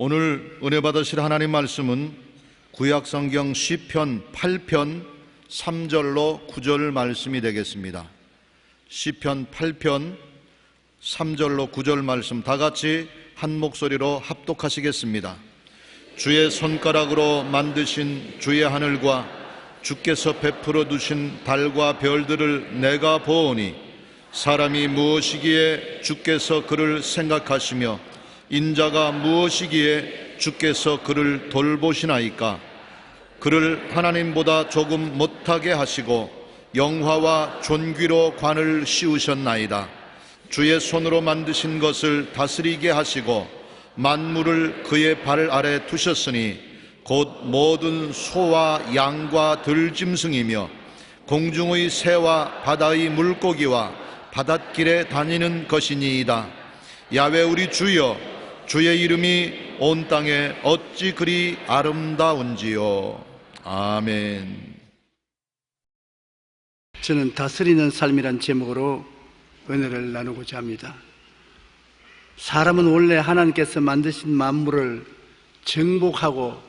오늘 은혜 받으실 하나님 말씀은 구약성경 시편 8편 3절로 9절 말씀이 되겠습니다. 시편 8편 3절로 9절 말씀 다 같이 한 목소리로 합독하시겠습니다. 주의 손가락으로 만드신 주의 하늘과 주께서 베풀어 두신 달과 별들을 내가 보오니 사람이 무엇이기에 주께서 그를 생각하시며 인자가 무엇이기에 주께서 그를 돌보시나이까. 그를 하나님보다 조금 못하게 하시고 영화와 존귀로 관을 씌우셨나이다. 주의 손으로 만드신 것을 다스리게 하시고 만물을 그의 발 아래 두셨으니 곧 모든 소와 양과 들짐승이며 공중의 새와 바다의 물고기와 바닷길에 다니는 것이니이다. 야외 우리 주여, 주의 이름이 온 땅에 어찌 그리 아름다운지요. 아멘. 저는 다스리는 삶이란 제목으로 은혜를 나누고자 합니다. 사람은 원래 하나님께서 만드신 만물을 정복하고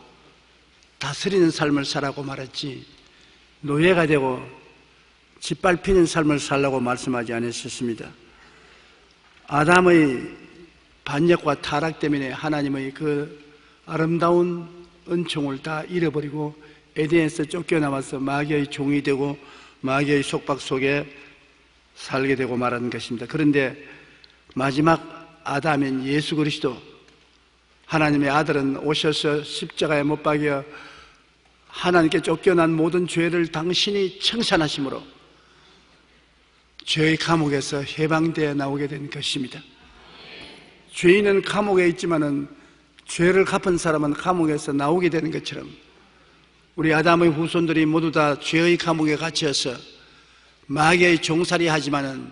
다스리는 삶을 살라고 말했지 노예가 되고 짓밟히는 삶을 살라고 말씀하지 않으셨습니다. 아담의 반역과 타락 때문에 하나님의 그 아름다운 은총을 다 잃어버리고 에덴에서 쫓겨나와서 마귀의 종이 되고 마귀의 속박 속에 살게 되고 말하는 것입니다. 그런데 마지막 아담인 예수 그리스도 하나님의 아들은 오셔서 십자가에 못 박여 하나님께 쫓겨난 모든 죄를 당신이 청산하심으로 죄의 감옥에서 해방되어 나오게 된 것입니다. 죄인은 감옥에 있지만은 죄를 갚은 사람은 감옥에서 나오게 되는 것처럼 우리 아담의 후손들이 모두 다 죄의 감옥에 갇혀서 마귀의 종살이 하지만은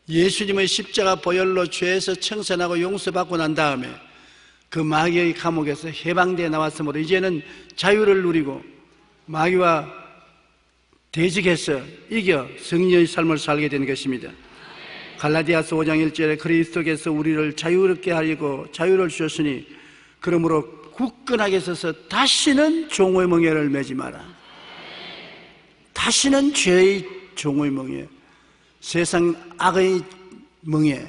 예수님의 십자가 보혈로 죄에서 청산하고 용서받고 난 다음에 그 마귀의 감옥에서 해방되어 나왔으므로 이제는 자유를 누리고 마귀와 대적해서 이겨 승리의 삶을 살게 되는 것입니다. 갈라디아서 5장 1절에 그리스도께서 우리를 자유롭게 하려고 자유를 주셨으니 그러므로 굳건하게 서서 다시는 종의 멍에를 매지 마라. 다시는 죄의 종의 멍에, 세상 악의 멍에,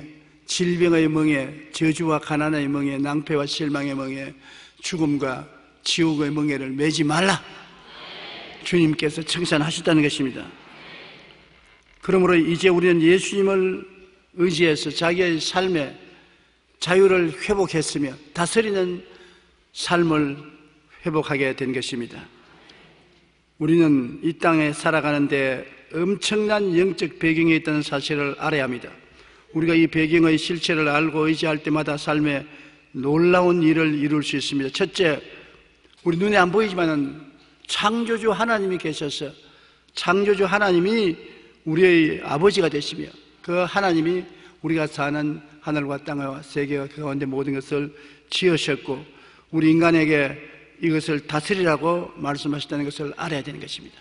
질병의 멍에, 저주와 가난의 멍에, 낭패와 실망의 멍에, 죽음과 지옥의 멍에를 매지 말라. 주님께서 청산하셨다는 것입니다. 그러므로 이제 우리는 예수님을 의지해서 자기의 삶에 자유를 회복했으며 다스리는 삶을 회복하게 된 것입니다. 우리는 이 땅에 살아가는데 엄청난 영적 배경이 있다는 사실을 알아야 합니다. 우리가 이 배경의 실체를 알고 의지할 때마다 삶에 놀라운 일을 이룰 수 있습니다. 첫째, 우리 눈에 안 보이지만은 창조주 하나님이 계셔서 창조주 하나님이 우리의 아버지가 되시며 그 하나님이 우리가 사는 하늘과 땅과 세계와 그 가운데 모든 것을 지으셨고 우리 인간에게 이것을 다스리라고 말씀하셨다는 것을 알아야 되는 것입니다.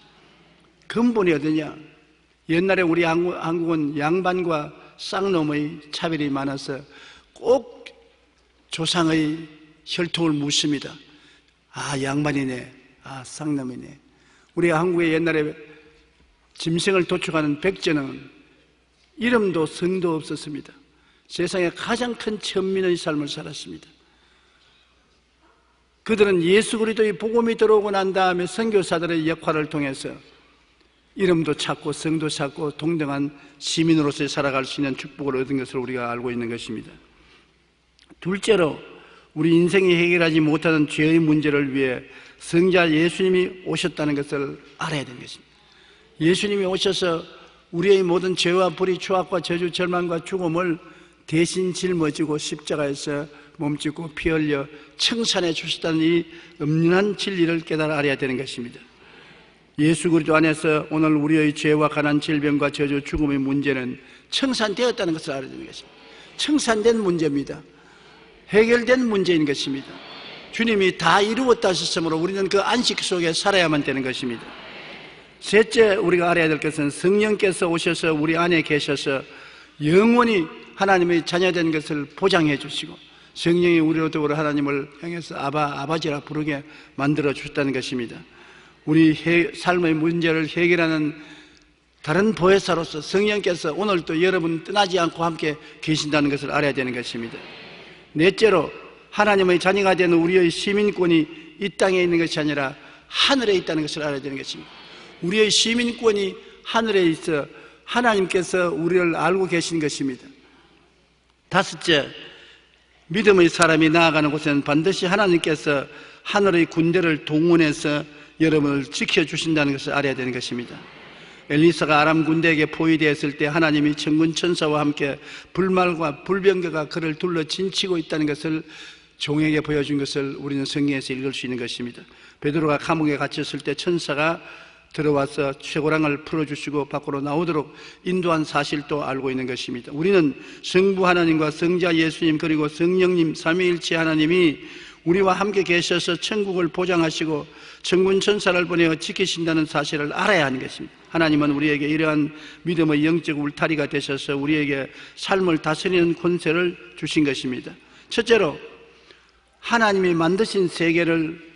근본이 어디냐? 옛날에 우리 한국은 양반과 쌍놈의 차별이 많아서 꼭 조상의 혈통을 묻습니다. 아, 양반이네. 아, 쌍놈이네. 우리 한국에 옛날에 짐승을 도축하는 백제는 이름도 성도 없었습니다. 세상에 가장 큰 천민의 삶을 살았습니다. 그들은 예수 그리스도의 복음이 들어오고 난 다음에 선교사들의 역할을 통해서 이름도 찾고 성도 찾고 동등한 시민으로서 살아갈 수 있는 축복을 얻은 것을 우리가 알고 있는 것입니다. 둘째로 우리 인생이 해결하지 못하는 죄의 문제를 위해 성자 예수님이 오셨다는 것을 알아야 되는 것입니다. 예수님이 오셔서 우리의 모든 죄와 불의, 추악과 저주, 절망과 죽음을 대신 짊어지고 십자가에서 몸짓고 피 흘려 청산해 주셨다는 이 엄연한 진리를 깨달아 알아야 되는 것입니다. 예수 그리스도 안에서 오늘 우리의 죄와 가난, 질병과 저주, 죽음의 문제는 청산되었다는 것을 알아야 되는 것입니다. 청산된 문제입니다. 해결된 문제인 것입니다. 주님이 다 이루었다 하셨으므로 우리는 그 안식 속에 살아야만 되는 것입니다. 셋째, 우리가 알아야 될 것은 성령께서 오셔서 우리 안에 계셔서 영원히 하나님의 자녀된 것을 보장해 주시고 성령이 우리로 더불어 하나님을 향해서 아바지라 부르게 만들어 주셨다는 것입니다. 우리 삶의 문제를 해결하는 다른 보혜사로서 성령께서 오늘도 여러분 떠나지 않고 함께 계신다는 것을 알아야 되는 것입니다. 넷째로 하나님의 자녀가 되는 우리의 시민권이 이 땅에 있는 것이 아니라 하늘에 있다는 것을 알아야 되는 것입니다. 우리의 시민권이 하늘에 있어 하나님께서 우리를 알고 계신 것입니다. 다섯째, 믿음의 사람이 나아가는 곳에는 반드시 하나님께서 하늘의 군대를 동원해서 여러분을 지켜주신다는 것을 알아야 되는 것입니다. 엘리사가 아람 군대에게 포위되었을 때 하나님이 천군 천사와 함께 불말과 불병거가 그를 둘러 진치고 있다는 것을 종에게 보여준 것을 우리는 성경에서 읽을 수 있는 것입니다. 베드로가 감옥에 갇혔을 때 천사가 들어와서 쇠고랑을 풀어주시고 밖으로 나오도록 인도한 사실도 알고 있는 것입니다. 우리는 성부 하나님과 성자 예수님 그리고 성령님 삼위일체 하나님이 우리와 함께 계셔서 천국을 보장하시고 천군 천사를 보내어 지키신다는 사실을 알아야 하는 것입니다. 하나님은 우리에게 이러한 믿음의 영적 울타리가 되셔서 우리에게 삶을 다스리는 권세를 주신 것입니다. 첫째로 하나님이 만드신 세계를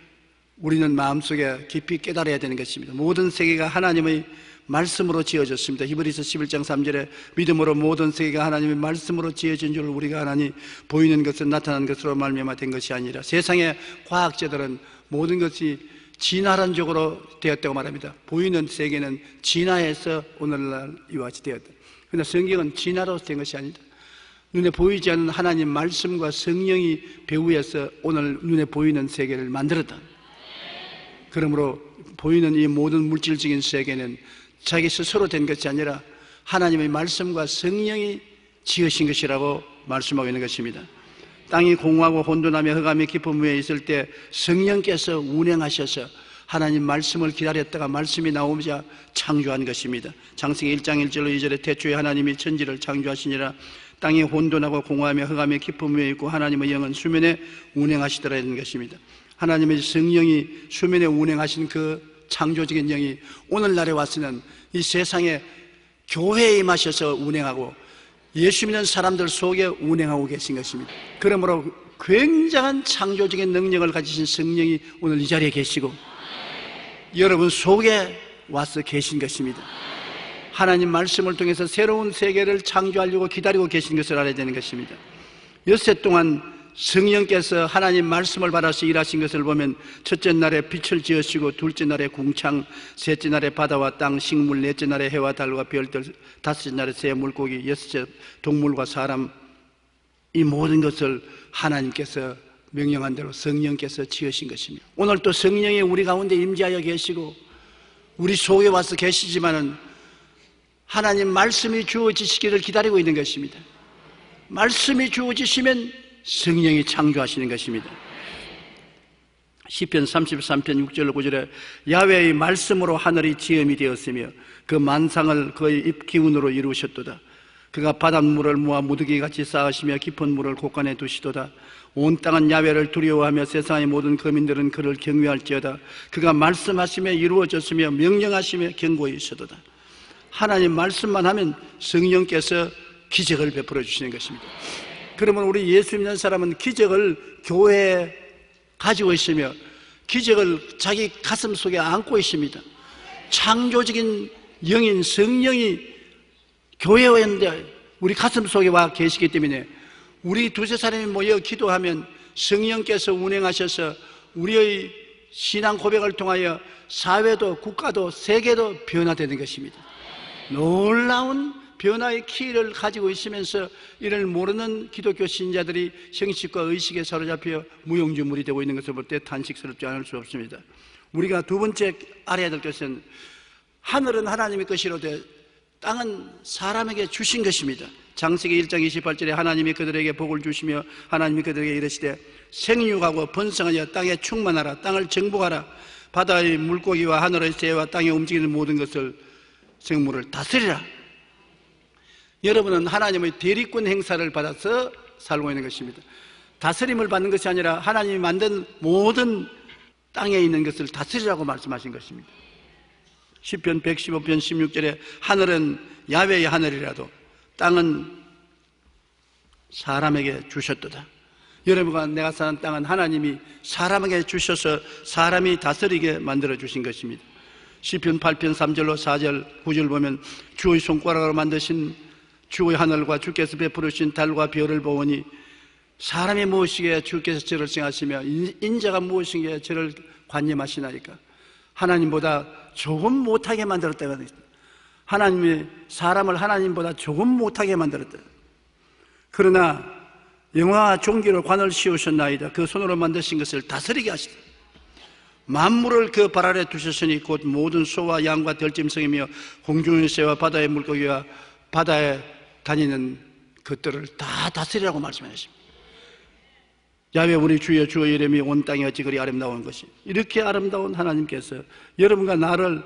우리는 마음속에 깊이 깨달아야 되는 것입니다. 모든 세계가 하나님의 말씀으로 지어졌습니다. 히브리서 11장 3절에 믿음으로 모든 세계가 하나님의 말씀으로 지어진 줄 우리가 하나니 보이는 것은 나타난 것으로 말미암아 된 것이 아니라 세상의 과학자들은 모든 것이 진화론적으로 되었다고 말합니다. 보이는 세계는 진화해서 오늘날 이와 같이 되었다. 그러나 성경은 진화로 된 것이 아니다. 눈에 보이지 않는 하나님 말씀과 성령이 배후에서 오늘 눈에 보이는 세계를 만들었다. 그러므로 보이는 이 모든 물질적인 세계는 자기 스스로 된 것이 아니라 하나님의 말씀과 성령이 지으신 것이라고 말씀하고 있는 것입니다. 땅이 공허하고 혼돈하며 흑암의 깊은 무에 있을 때 성령께서 운행하셔서 하나님 말씀을 기다렸다가 말씀이 나오자 창조한 것입니다. 창세기 1장 1절로 2절에 태초에 하나님이 천지를 창조하시니라. 땅이 혼돈하고 공허하며 흑암의 깊은 무에 있고 하나님의 영은 수면에 운행하시더라는 것입니다. 하나님의 성령이 수면에 운행하신 그 창조적인 영이 오늘날에 와서는 이 세상에 교회에 임하셔서 운행하고 예수 믿는 사람들 속에 운행하고 계신 것입니다. 그러므로 굉장한 창조적인 능력을 가지신 성령이 오늘 이 자리에 계시고 여러분 속에 와서 계신 것입니다. 하나님 말씀을 통해서 새로운 세계를 창조하려고 기다리고 계신 것을 알아야 되는 것입니다. 엿새 동안 성령께서 하나님 말씀을 받아서 일하신 것을 보면 첫째 날에 빛을 지으시고 둘째 날에 궁창, 셋째 날에 바다와 땅, 식물, 넷째 날에 해와 달과 별들, 다섯째 날에 새 물고기, 여섯째 동물과 사람, 이 모든 것을 하나님께서 명령한 대로 성령께서 지으신 것입니다. 오늘 또 성령이 우리 가운데 임재하여 계시고 우리 속에 와서 계시지만은 하나님 말씀이 주어지시기를 기다리고 있는 것입니다. 말씀이 주어지시면 성령이 창조하시는 것입니다. 시편 33편 6절 9절에 야훼의 말씀으로 하늘이 지음이 되었으며 그 만상을 그의 입 기운으로 이루셨도다. 그가 바닷물을 모아 무더기같이 쌓으시며 깊은 물을 곳간에 두시도다. 온 땅은 야훼를 두려워하며 세상의 모든 거민들은 그를 경외할지어다. 그가 말씀하시며 이루어졌으며 명령하시며 경고히 있어도다. 하나님 말씀만 하면 성령께서 기적을 베풀어 주시는 것입니다. 그러면 우리 예수 믿는 사람은 기적을 교회에 가지고 있으며 기적을 자기 가슴 속에 안고 있습니다. 창조적인 영인 성령이 교회에 왔는데 우리 가슴 속에 와 계시기 때문에 우리 두세 사람이 모여 기도하면 성령께서 운행하셔서 우리의 신앙 고백을 통하여 사회도 국가도 세계도 변화되는 것입니다. 놀라운 변화의 키를 가지고 있으면서 이를 모르는 기독교 신자들이 형식과 의식에 사로잡혀 무용지물이 되고 있는 것을 볼 때 탄식스럽지 않을 수 없습니다. 우리가 두 번째 알아야 될 것은 하늘은 하나님의 것이로되 땅은 사람에게 주신 것입니다. 창세기 1장 28절에 하나님이 그들에게 복을 주시며 하나님이 그들에게 이르시되 생육하고 번성하여 땅에 충만하라. 땅을 정복하라. 바다의 물고기와 하늘의 새와 땅에 움직이는 모든 것을 생물을 다스리라. 여러분은 하나님의 대리권 행사를 받아서 살고 있는 것입니다. 다스림을 받는 것이 아니라 하나님이 만든 모든 땅에 있는 것을 다스리라고 말씀하신 것입니다. 시편 115편 16절에 하늘은 야훼의 하늘이라도 땅은 사람에게 주셨도다. 여러분과 내가 사는 땅은 하나님이 사람에게 주셔서 사람이 다스리게 만들어 주신 것입니다. 시편 8편 3절로 4절 9절 보면 주의 손가락으로 만드신 주의 하늘과 주께서 베푸르신 달과 별을 보오니 사람이 무엇이기에 주께서 저를 생하시며 인자가 무엇이기에 저를 관념하시나이까. 하나님보다 조금 못하게 만들었다가 하나님이 사람을 하나님보다 조금 못하게 만들었다. 그러나 영화와 종기로 관을 씌우셨나이다. 그 손으로 만드신 것을 다스리게 하시다. 만물을 그 발 아래 두셨으니 곧 모든 소와 양과 들짐승이며 공중의 새와 바다의 물고기와 바다에 다니는 것들을 다 다스리라고 말씀하십니다. 야훼 우리 주여 주의 이름이 온 땅에 어찌 그리 아름다운 것이. 이렇게 아름다운 하나님께서 여러분과 나를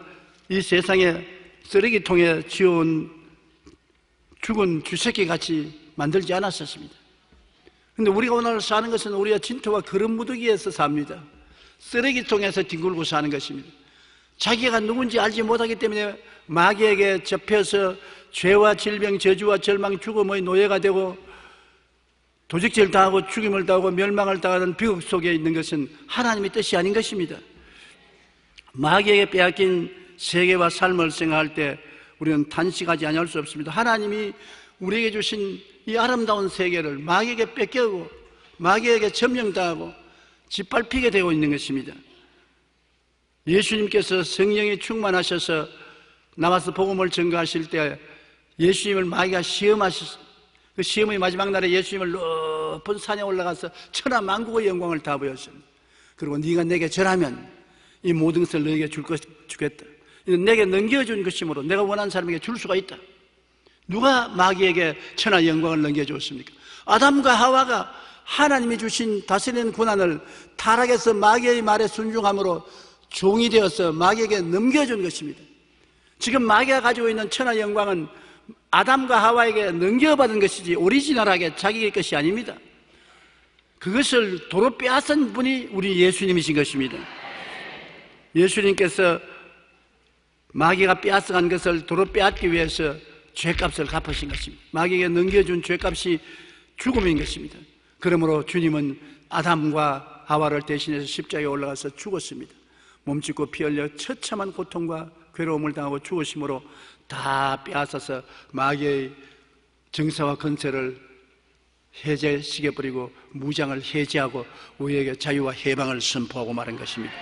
이 세상에 쓰레기통에 지어온 죽은 쥐새끼같이 만들지 않았었습니다. 그런데 우리가 오늘 사는 것은 우리가 진토와 그릇 무더기에서 삽니다. 쓰레기통에서 뒹굴고 사는 것입니다. 자기가 누군지 알지 못하기 때문에 마귀에게 접혀서 죄와 질병, 저주와 절망, 죽음의 노예가 되고 도적질 당하고 죽임을 당하고 멸망을 당하는 비극 속에 있는 것은 하나님의 뜻이 아닌 것입니다. 마귀에게 빼앗긴 세계와 삶을 생각할 때 우리는 탄식하지 아니할 수 없습니다. 하나님이 우리에게 주신 이 아름다운 세계를 마귀에게 뺏겨고 마귀에게 점령당하고 짓밟히게 되고 있는 것입니다. 예수님께서 성령이 충만하셔서 나와서 복음을 전가하실 때 예수님을 마귀가 시험하셨어요. 그 시험의 마지막 날에 예수님을 높은 산에 올라가서 천하 만국의 영광을 다 보였습니다. 그리고 네가 내게 절하면 이 모든 것을 너에게 주겠다. 내게 넘겨준 것이므로 내가 원하는 사람에게 줄 수가 있다. 누가 마귀에게 천하 영광을 넘겨주었습니까? 아담과 하와가 하나님이 주신 다스리는 권한을 타락해서 마귀의 말에 순종함으로 종이 되어서 마귀에게 넘겨준 것입니다. 지금 마귀가 가지고 있는 천하 영광은 아담과 하와에게 넘겨받은 것이지 오리지널하게 자기의 것이 아닙니다. 그것을 도로 빼앗은 분이 우리 예수님이신 것입니다. 예수님께서 마귀가 빼앗아간 것을 도로 빼앗기 위해서 죄값을 갚으신 것입니다. 마귀에게 넘겨준 죄값이 죽음인 것입니다. 그러므로 주님은 아담과 하와를 대신해서 십자가에 올라가서 죽었습니다. 몸짓고 피 흘려 처참한 고통과 괴로움을 당하고 죽으심으로 다 빼앗아서 마귀의 정사와 건세를 해제시켜버리고 무장을 해제하고 우리에게 자유와 해방을 선포하고 말한 것입니다.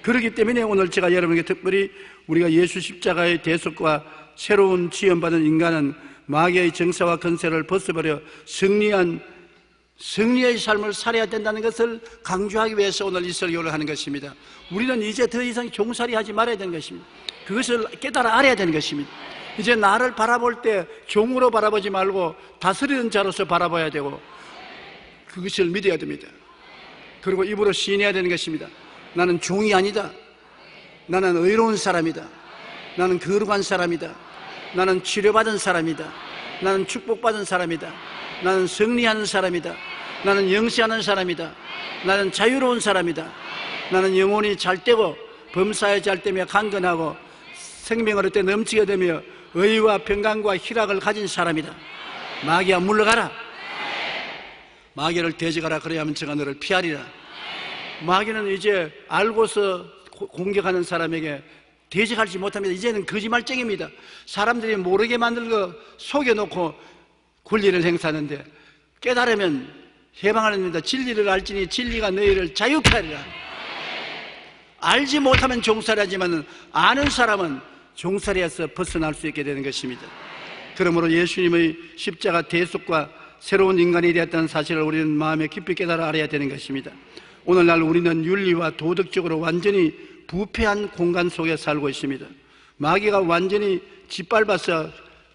그렇기 때문에 오늘 제가 여러분에게 특별히 우리가 예수 십자가의 대속과 새로운 지원받은 인간은 마귀의 정사와 건세를 벗어버려 승리의 삶을 살아야 된다는 것을 강조하기 위해서 오늘 이 설교를 하는 것입니다. 우리는 이제 더 이상 종살이하지 말아야 되는 것입니다. 그것을 깨달아 알아야 되는 것입니다. 이제 나를 바라볼 때 종으로 바라보지 말고 다스리는 자로서 바라봐야 되고 그것을 믿어야 됩니다. 그리고 입으로 시인해야 되는 것입니다. 나는 종이 아니다. 나는 의로운 사람이다. 나는 거룩한 사람이다. 나는 치료받은 사람이다. 나는 축복받은 사람이다. 나는 승리하는 사람이다. 나는 영세하는 사람이다. 나는 자유로운 사람이다. 나는 영혼이 잘되고 범사에 잘되며 강건하고 생명을 얻되 넘치게 되며 의와 평강과 희락을 가진 사람이다. 마귀야 물러가라. 마귀를 대적하라. 그래야만 제가 너를 피하리라. 마귀는 이제 알고서 공격하는 사람에게 대적하지 못합니다. 이제는 거짓말쟁입니다. 사람들이 모르게 만들고 속여놓고 권리를 행사하는데 깨달으면 해방하랍니다. 진리를 알지니 진리가 너희를 자유케 하리라. 알지 못하면 종살이하지만 아는 사람은 종살이에서 벗어날 수 있게 되는 것입니다. 그러므로 예수님의 십자가 대속과 새로운 인간이 되었다는 사실을 우리는 마음에 깊이 깨달아 알아야 되는 것입니다. 오늘날 우리는 윤리와 도덕적으로 완전히 부패한 공간 속에 살고 있습니다. 마귀가 완전히 짓밟아서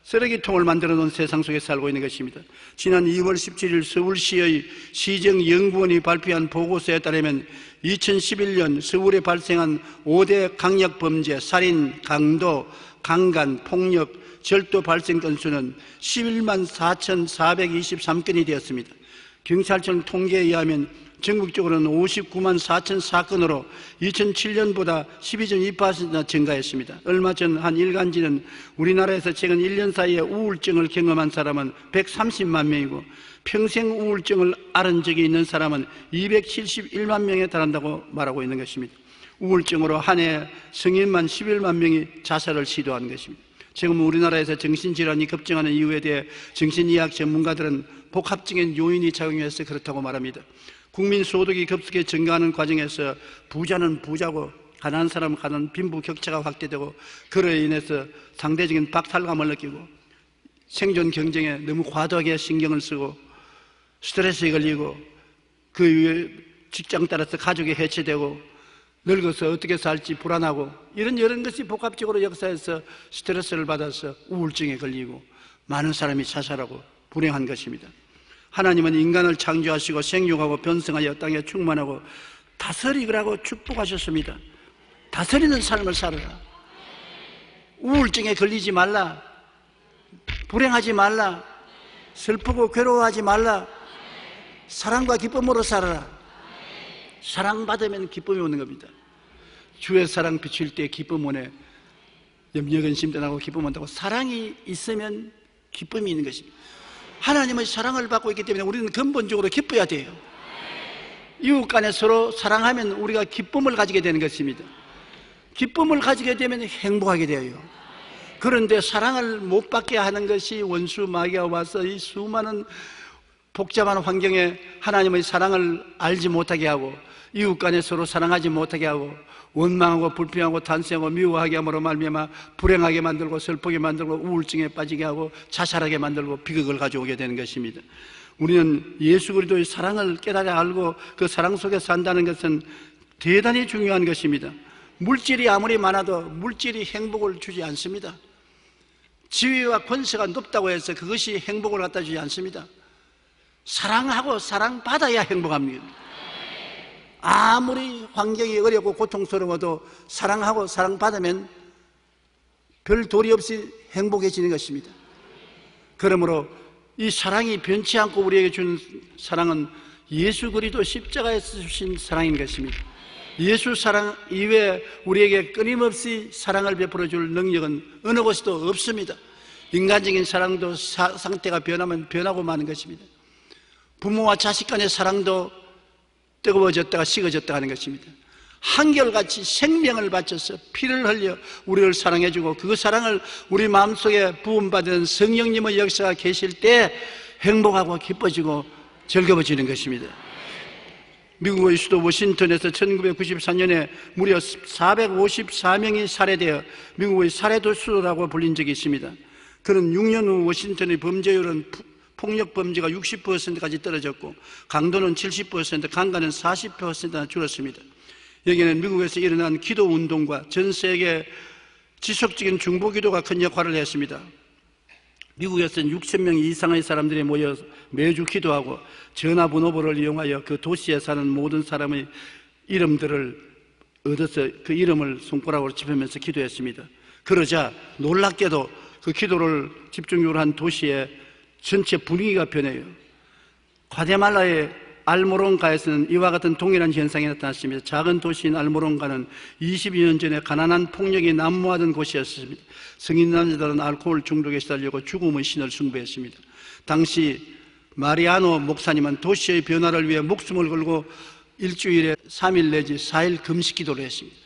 쓰레기통을 만들어 놓은 세상 속에 살고 있는 것입니다. 지난 2월 17일 서울시의 시정연구원이 발표한 보고서에 따르면 2011년 서울에 발생한 5대 강력범죄, 살인, 강도, 강간, 폭력, 절도 발생 건수는 11만 4,423건이 되었습니다. 경찰청 통계에 의하면 전국적으로는 59만 4천 사건으로 2007년보다 12.2%나 증가했습니다. 얼마 전 한 일간지는 우리나라에서 최근 1년 사이에 우울증을 경험한 사람은 130만 명이고 평생 우울증을 앓은 적이 있는 사람은 271만 명에 달한다고 말하고 있는 것입니다. 우울증으로 한 해 성인만 11만 명이 자살을 시도하는 것입니다. 지금 우리나라에서 정신질환이 급증하는 이유에 대해 정신의학 전문가들은 복합적인 요인이 작용해서 그렇다고 말합니다. 국민 소득이 급속히 증가하는 과정에서 부자는 부자고 가난한 사람은 가난 빈부 격차가 확대되고 그로 인해서 상대적인 박탈감을 느끼고 생존 경쟁에 너무 과도하게 신경을 쓰고 스트레스에 걸리고 그 이후에 직장 따라서 가족이 해체되고 늙어서 어떻게 살지 불안하고 이런 것이 복합적으로 역사에서 스트레스를 받아서 우울증에 걸리고 많은 사람이 자살하고 불행한 것입니다. 하나님은 인간을 창조하시고 생육하고 변성하여 땅에 충만하고 다스리라고 축복하셨습니다. 다스리는 삶을 살아라. 우울증에 걸리지 말라. 불행하지 말라. 슬프고 괴로워하지 말라. 사랑과 기쁨으로 살아라. 사랑받으면 기쁨이 오는 겁니다. 주의 사랑 비칠 때 기쁨 오네. 염려근심 떠나고 기쁨 온다고. 사랑이 있으면 기쁨이 있는 것입니다. 하나님의 사랑을 받고 있기 때문에 우리는 근본적으로 기뻐야 돼요. 이웃 간에 서로 사랑하면 우리가 기쁨을 가지게 되는 것입니다. 기쁨을 가지게 되면 행복하게 되어요. 그런데 사랑을 못 받게 하는 것이 원수 마귀가 와서 이 수많은 복잡한 환경에 하나님의 사랑을 알지 못하게 하고 이웃 간에 서로 사랑하지 못하게 하고 원망하고 불평하고 탄식하고 미워하게 함으로 말미암아 불행하게 만들고 슬프게 만들고 우울증에 빠지게 하고 자살하게 만들고 비극을 가져오게 되는 것입니다. 우리는 예수 그리스도의 사랑을 깨달아 알고 그 사랑 속에 산다는 것은 대단히 중요한 것입니다. 물질이 아무리 많아도 물질이 행복을 주지 않습니다. 지위와 권세가 높다고 해서 그것이 행복을 갖다 주지 않습니다. 사랑하고 사랑받아야 행복합니다. 아무리 환경이 어렵고 고통스러워도 사랑하고 사랑받으면 별 도리 없이 행복해지는 것입니다. 그러므로 이 사랑이 변치 않고 우리에게 준 사랑은 예수 그리스도 십자가에서 주신 사랑인 것입니다. 예수 사랑 이외에 우리에게 끊임없이 사랑을 베풀어 줄 능력은 어느 곳에도 없습니다. 인간적인 사랑도 상태가 변하면 변하고 마는 것입니다. 부모와 자식 간의 사랑도 뜨거워졌다가 식어졌다 하는 것입니다. 한결같이 생명을 바쳐서 피를 흘려 우리를 사랑해주고 그 사랑을 우리 마음속에 부음받은 성령님의 역사가 계실 때 행복하고 기뻐지고 즐거워지는 것입니다. 미국의 수도 워싱턴에서 1994년에 무려 454명이 살해되어 미국의 살해도수라고 불린 적이 있습니다. 그런 6년 후 워싱턴의 범죄율은 폭력 범죄가 60%까지 떨어졌고 강도는 70%, 강간은 40%나 줄었습니다. 여기에는 미국에서 일어난 기도 운동과 전 세계 지속적인 중보 기도가 큰 역할을 했습니다. 미국에서는 6,000명 이상의 사람들이 모여 매주 기도하고 전화번호를 이용하여 그 도시에 사는 모든 사람의 이름들을 얻어서 그 이름을 손가락으로 짚으면서 기도했습니다. 그러자 놀랍게도 그 기도를 집중적으로 한 도시에 전체 분위기가 변해요. 과테말라의 알모론가에서는 이와 같은 동일한 현상이 나타났습니다. 작은 도시인 알모론가는 22년 전에 가난한 폭력이 난무하던 곳이었습니다. 성인 남자들은 알코올 중독에 시달리고 죽음의 신을 숭배했습니다. 당시 마리아노 목사님은 도시의 변화를 위해 목숨을 걸고 일주일에 3일 내지 4일 금식 기도를 했습니다.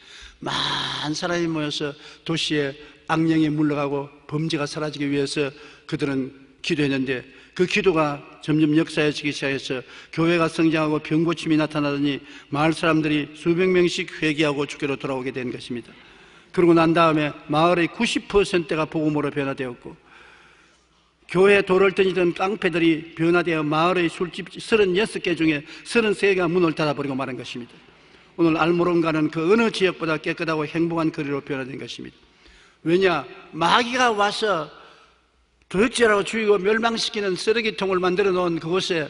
많은 사람이 모여서 도시에 악령이 물러가고 범죄가 사라지기 위해서 그들은 기도했는데 그 기도가 점점 역사해지기 시작해서 교회가 성장하고 병고침이 나타나더니 마을 사람들이 수백 명씩 회개하고 주께로 돌아오게 된 것입니다. 그러고 난 다음에 마을의 90%가 복음으로 변화되었고 교회 돌을 던지던 깡패들이 변화되어 마을의 술집 36개 중에 33개가 문을 닫아버리고 말한 것입니다. 오늘 알모론가는 그 어느 지역보다 깨끗하고 행복한 거리로 변화된 것입니다. 왜냐? 마귀가 와서 도적질하고 죽이고 멸망시키는 쓰레기통을 만들어 놓은 그곳에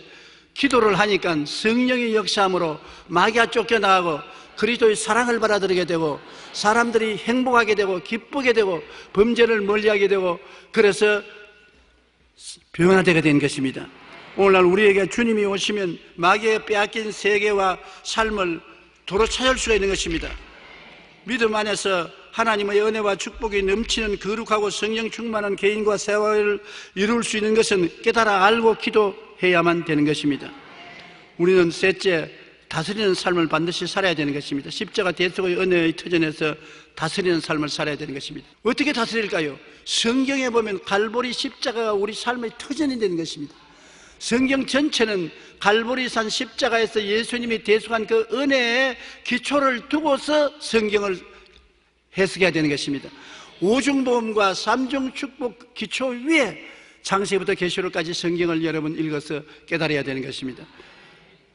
기도를 하니까 성령의 역사함으로 마귀가 쫓겨나가고 그리스도의 사랑을 받아들이게 되고 사람들이 행복하게 되고 기쁘게 되고 범죄를 멀리하게 되고 그래서 변화되게 된 것입니다. 오늘날 우리에게 주님이 오시면 마귀의 빼앗긴 세계와 삶을 도로 찾을 수가 있는 것입니다. 믿음 안에서 하나님의 은혜와 축복이 넘치는 거룩하고 성령 충만한 개인과 생활을 이룰 수 있는 것은 깨달아 알고 기도해야만 되는 것입니다. 우리는 셋째, 다스리는 삶을 반드시 살아야 되는 것입니다. 십자가 대속의 은혜의 터전에서 다스리는 삶을 살아야 되는 것입니다. 어떻게 다스릴까요? 성경에 보면 갈보리 십자가가 우리 삶의 터전이 되는 것입니다. 성경 전체는 갈보리산 십자가에서 예수님이 대속한 그 은혜의 기초를 두고서 성경을 해석해야 되는 것입니다. 오중보험과 삼중축복 기초 위에 창세기부터 계시록까지 성경을 여러분 읽어서 깨달아야 되는 것입니다.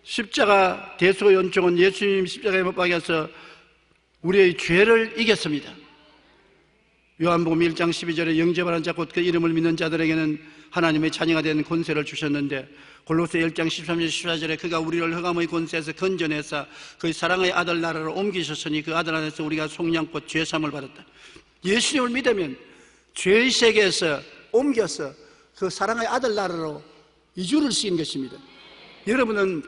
십자가 대속의 연총은 예수님 십자가에 못 박여서 우리의 죄를 이겼습니다. 요한복음 1장 12절에 영접하는 자 곧 그 이름을 믿는 자들에게는 하나님의 자녀가 되는 권세를 주셨는데, 골로새 1장 13절 14절에 그가 우리를 흑암의 권세에서 건져내사 그의 사랑의 아들 나라로 옮기셨으니 그 아들 안에서 우리가 속량곧 죄사함을 받았다. 예수님을 믿으면 죄의 세계에서 옮겨서 그 사랑의 아들 나라로 이주를 시킨 것입니다. 여러분은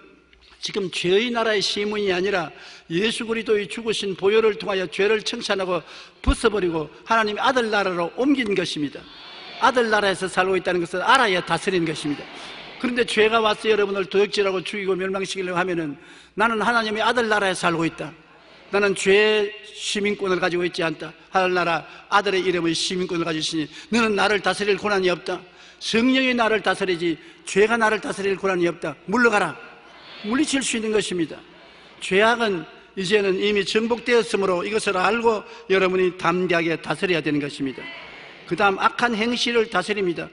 지금 죄의 나라의 시민이 아니라 예수 그리스도의 죽으신 보혈을 통하여 죄를 청산하고 벗어버리고 하나님의 아들 나라로 옮긴 것입니다. 아들 나라에서 살고 있다는 것을 알아야 다스리는 것입니다. 그런데 죄가 와서 여러분을 도둑질하고 죽이고 멸망시키려고 하면은 나는 하나님의 아들 나라에 살고 있다, 나는 죄의 시민권을 가지고 있지 않다, 하늘나라 아들의 이름의 시민권을 가지고 있으니 너는 나를 다스릴 권한이 없다, 성령이 나를 다스리지 죄가 나를 다스릴 권한이 없다, 물러가라, 물리칠 수 있는 것입니다. 죄악은 이제는 이미 정복되었으므로 이것을 알고 여러분이 담대하게 다스려야 되는 것입니다. 그 다음 악한 행실을 다스립니다.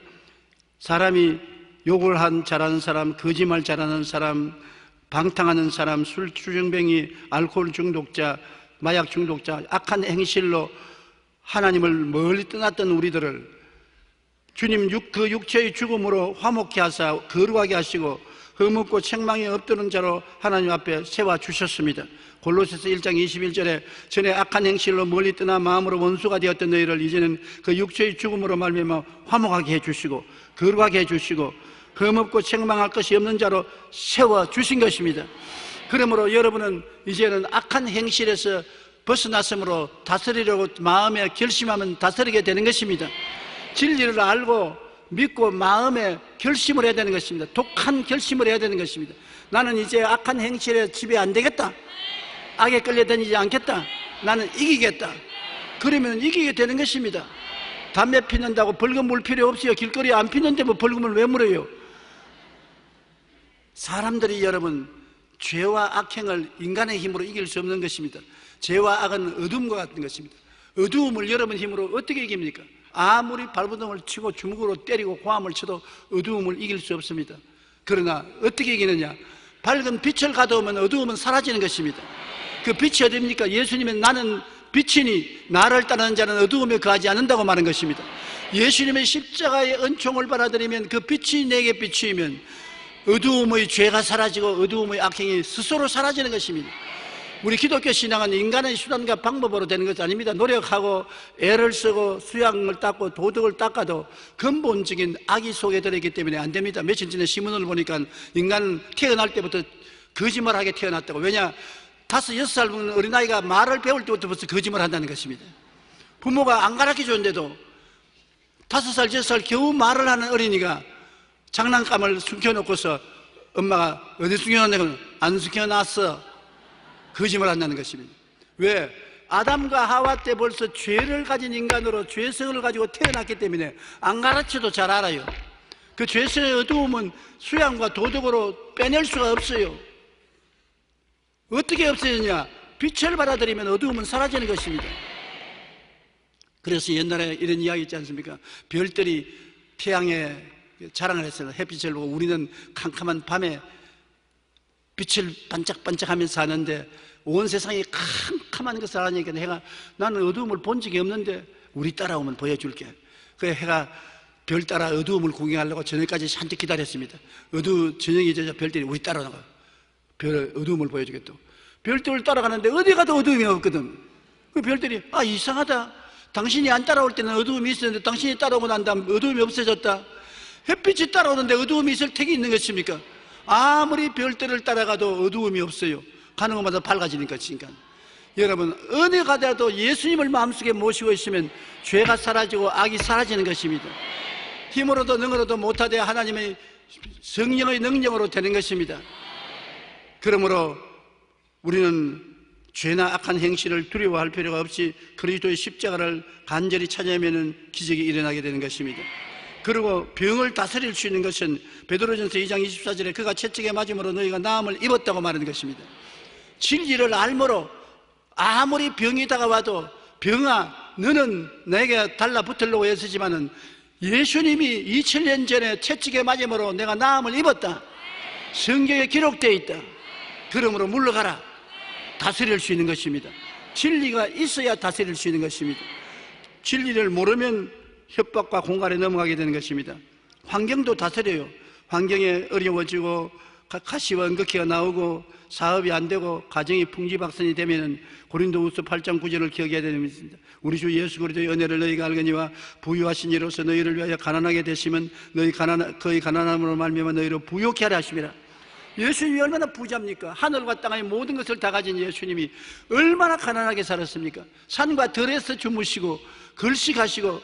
사람이 욕을 잘하는 사람, 거짓말 잘하는 사람, 방탕하는 사람, 술 주정뱅이, 알코올 중독자, 마약 중독자, 악한 행실로 하나님을 멀리 떠났던 우리들을 주님 그 육체의 죽음으로 화목케 하사 거룩하게 하시고 흠없고 책망이 없도는 자로 하나님 앞에 세워주셨습니다. 골로새서 1장 21절에 전에 악한 행실로 멀리 떠나 마음으로 원수가 되었던 너희를 이제는 그 육체의 죽음으로 말미암아 화목하게 해주시고 거룩하게 해주시고 흠없고 책망할 것이 없는 자로 세워주신 것입니다. 그러므로 여러분은 이제는 악한 행실에서 벗어났으므로 다스리려고 마음에 결심하면 다스리게 되는 것입니다. 진리를 알고 믿고 마음에 결심을 해야 되는 것입니다. 독한 결심을 해야 되는 것입니다. 나는 이제 악한 행실에 지배 안 되겠다, 악에 끌려다니지 않겠다, 나는 이기겠다. 그러면 이기게 되는 것입니다. 담배 피는다고 벌금 물 필요 없어요. 길거리에 안 피는데 뭐 벌금을 왜 물어요? 사람들이 여러분 죄와 악행을 인간의 힘으로 이길 수 없는 것입니다. 죄와 악은 어둠과 같은 것입니다. 어두움을 여러분 힘으로 어떻게 이깁니까? 아무리 발버둥을 치고 주먹으로 때리고 고함을 쳐도 어두움을 이길 수 없습니다. 그러나 어떻게 이기느냐? 밝은 빛을 가져오면 어두움은 사라지는 것입니다. 그 빛이 어디입니까? 예수님은 나는 빛이니 나를 따르는 자는 어두움에 거하지 않는다고 말한 것입니다. 예수님의 십자가의 은총을 받아들이면 그 빛이 내게 비추이면 어두움의 죄가 사라지고 어두움의 악행이 스스로 사라지는 것입니다. 우리 기독교 신앙은 인간의 수단과 방법으로 되는 것이 아닙니다. 노력하고 애를 쓰고 수양을 닦고 도덕을 닦아도 근본적인 악이 속에 들어있기 때문에 안 됩니다. 며칠 전에 신문을 보니까 인간은 태어날 때부터 거짓말하게 태어났다고. 왜냐? 5, 6살 먹는 어린아이가 말을 배울 때부터 벌써 거짓말 한다는 것입니다. 부모가 안 가르쳐줬는데도 5살, 6살 겨우 말을 하는 어린이가 장난감을 숨겨놓고서 엄마가 어디 숨겨놨냐고 안 숨겨놨어. 거짓말 한다는 것입니다. 왜? 아담과 하와 때 벌써 죄를 가진 인간으로 죄성을 가지고 태어났기 때문에 안 가르쳐도 잘 알아요. 그 죄성의 어두움은 수양과 도덕으로 빼낼 수가 없어요. 어떻게 없어지느냐? 빛을 받아들이면 어두움은 사라지는 것입니다. 그래서 옛날에 이런 이야기 있지 않습니까? 별들이 태양에 자랑을 했어요. 햇빛을 보고 우리는 캄캄한 밤에 빛을 반짝반짝하면서 사는데 온 세상이 캄캄한 것을 아니까 해가 나는 어두움을 본 적이 없는데 우리 따라오면 보여줄게. 그 해가 별 따라 어두움을 구경하려고 저녁까지 잔뜩 기다렸습니다. 저녁이 되자 별들이 우리 따라오고 별 어두움을 보여주겠다. 별들을 따라가는데 어디 가도 어두움이 없거든. 그 별들이 이상하다. 당신이 안 따라올 때는 어두움이 있었는데 당신이 따라오고 난 다음 어두움이 없어졌다. 햇빛이 따라오는데 어두움이 있을 택이 있는 것입니까? 아무리 별들을 따라가도 어두움이 없어요. 가는 곳마다 밝아지니까. 여러분, 어느 가더라도 예수님을 마음속에 모시고 있으면 죄가 사라지고 악이 사라지는 것입니다. 힘으로도 능으로도 못하되 하나님의 성령의 능력으로 되는 것입니다. 그러므로 우리는 죄나 악한 행실을 두려워할 필요가 없이 그리스도의 십자가를 간절히 찾아내면 기적이 일어나게 되는 것입니다. 그리고 병을 다스릴 수 있는 것은 베드로전서 2장 24절에 그가 채찍에 맞음으로 너희가 나음을 입었다고 말하는 것입니다. 진리를 알므로 아무리 병이 다가와도 병아 너는 내게 달라붙으려고 애쓰지만은 예수님이 2000년 전에 채찍에 맞음으로 내가 나음을 입었다. 성경에 기록되어 있다. 그러므로 물러가라. 다스릴 수 있는 것입니다. 진리가 있어야 다스릴 수 있는 것입니다. 진리를 모르면 협박과 공갈에 넘어가게 되는 것입니다. 환경도 다스려요. 환경이 어려워지고 가시와 응급기가 나오고 사업이 안 되고 가정이 풍지박산이 되면은 고린도후서 8장 9절을 기억해야 됩니다. 우리 주 예수 그리스도의 은혜를 너희가 알거니와 부유하신 이로서 너희를 위하여 가난하게 되시면 그의 가난함으로 말미암아 너희를 부욕케 하려 하심이라. 예수님이 얼마나 부자입니까? 하늘과 땅의 모든 것을 다 가진 예수님이 얼마나 가난하게 살았습니까? 산과 들에서 주무시고 걸식하시고